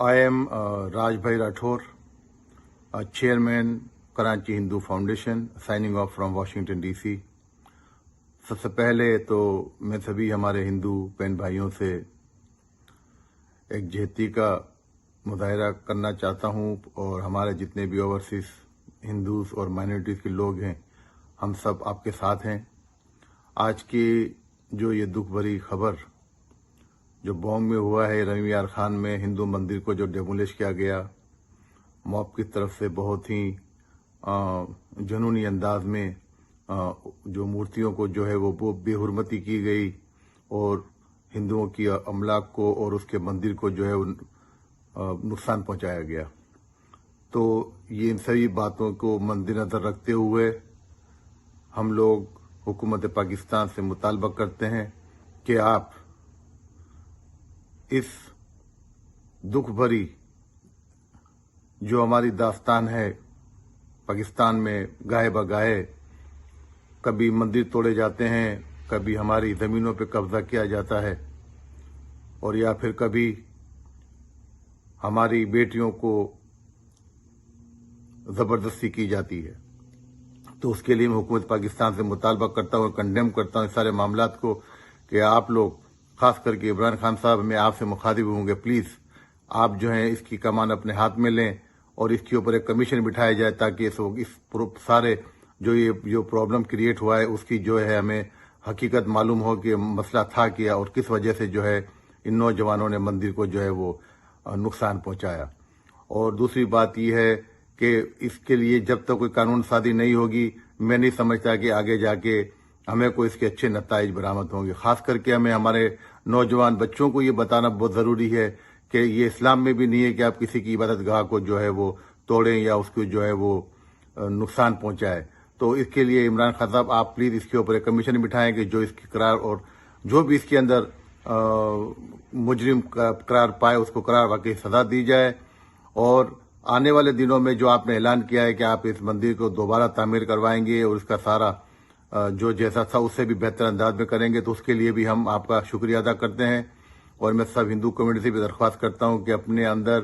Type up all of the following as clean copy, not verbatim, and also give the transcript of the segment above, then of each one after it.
I am Raj Bhai Rathore, Chairman Karachi Hindu Foundation, signing off from Washington DC. सबसे पहले तो मैं सभी हमारे हिंदू बहन भाइयों से एक जहती का मुजाहरा करना चाहता हूं और हमारे जितने भी ओवरसीज हिंदूज और माइनॉरिटीज़ के लोग हैं हम सब आपके साथ हैं। आज की जो ये दुख भरी खबर जो बॉम्ब में हुआ है रवी यार खान में हिंदू मंदिर को जो डेमोलिश किया गया मॉब की तरफ से बहुत ही जुनूनी अंदाज में जो मूर्तियों को जो है वो बेहुरमती की गई और हिंदुओं की अमलाक को और उसके मंदिर को जो है नुकसान पहुंचाया गया। तो ये इन सभी बातों को मद्देनजर रखते हुए हम लोग हुकूमत पाकिस्तान से मुतालबा करते हैं कि आप इस दुख भरी जो हमारी दास्तान है पाकिस्तान में गाहे बगाहे कभी मंदिर तोड़े जाते हैं, कभी हमारी ज़मीनों पे कब्जा किया जाता है और या फिर कभी हमारी बेटियों को ज़बरदस्ती की जाती है। तो उसके लिए मैं हुकूमत पाकिस्तान से मुतालबा करता हूँ, कंडेम करता हूँ इस सारे मामलात को कि आप लोग खास करके इमरान खान साहब मैं आपसे मुखातिब होंगे, प्लीज़ आप जो है इसकी कमान अपने हाथ में लें और इसके ऊपर एक कमीशन बिठाया जाए ताकि इस सारे जो प्रॉब्लम क्रिएट हुआ है उसकी जो है हमें हकीकत मालूम हो कि मसला था क्या और किस वजह से जो है इन नौजवानों ने मंदिर को जो है वो नुकसान पहुंचाया। और दूसरी बात यह है कि इसके लिए जब तक कोई कानून साजी नहीं होगी मैं नहीं समझता कि आगे जाके हमें कोई इसके अच्छे नताइज बरामद होंगे। खास करके हमें हमारे नौजवान बच्चों को ये बताना बहुत ज़रूरी है कि ये इस्लाम में भी नहीं है कि आप किसी की इबादत गाह को जो है वो तोड़ें या उसको जो है वो नुकसान पहुंचाए। तो इसके लिए इमरान खान साहब आप प्लीज़ इसके ऊपर एक कमीशन बिठाएं कि जो इसकी करार और जो भी इसके अंदर मुजरिम करार पाए उसको करार वाकई सजा दी जाए। और आने वाले दिनों में जो आपने ऐलान किया है कि आप इस मंदिर को दोबारा तामीर करवाएंगे और इसका सारा जो जैसा था उससे भी बेहतर अंदाज में करेंगे, तो उसके लिए भी हम आपका शुक्रिया अदा करते हैं। और मैं सब हिंदू कम्युनिटी से भी दरख्वास्त करता हूं कि अपने अंदर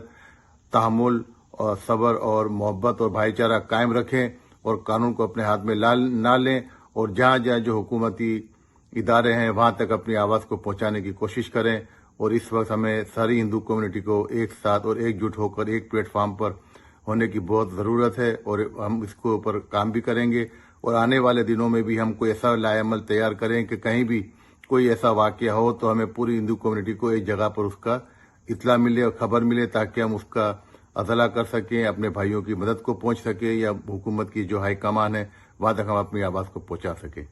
तहम्मुल और सब्र और मोहब्बत और भाईचारा कायम रखें और कानून को अपने हाथ में ना लें और जहां जहां जो हुकूमती इदारे हैं वहां तक अपनी आवाज़ को पहुंचाने की कोशिश करें। और इस वक्त हमें सारी हिंदू कम्युनिटी को एक साथ और एकजुट होकर एक प्लेटफार्म पर होने की बहुत ज़रूरत है और हम इसके ऊपर काम भी करेंगे। और आने वाले दिनों में भी हम कोई ऐसा लाएमल तैयार करें कि कहीं भी कोई ऐसा वाकया हो तो हमें पूरी हिंदू कम्युनिटी को एक जगह पर उसका इत्ला मिले और खबर मिले ताकि हम उसका अदला कर सकें, अपने भाइयों की मदद को पहुंच सके या हुकूमत की जो हाई कमान है वहां तक हम अपनी आवाज़ को पहुंचा सकें।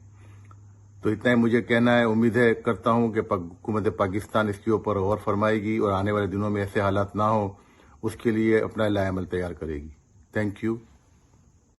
तो इतना ही मुझे कहना है। उम्मीद है करता हूं कि हुकूमत पाकिस्तान इसके ऊपर गौर फरमाएगी और आने वाले दिनों में ऐसे हालात ना हो उसके लिए अपना लाएमल तैयार करेगी। Thank you.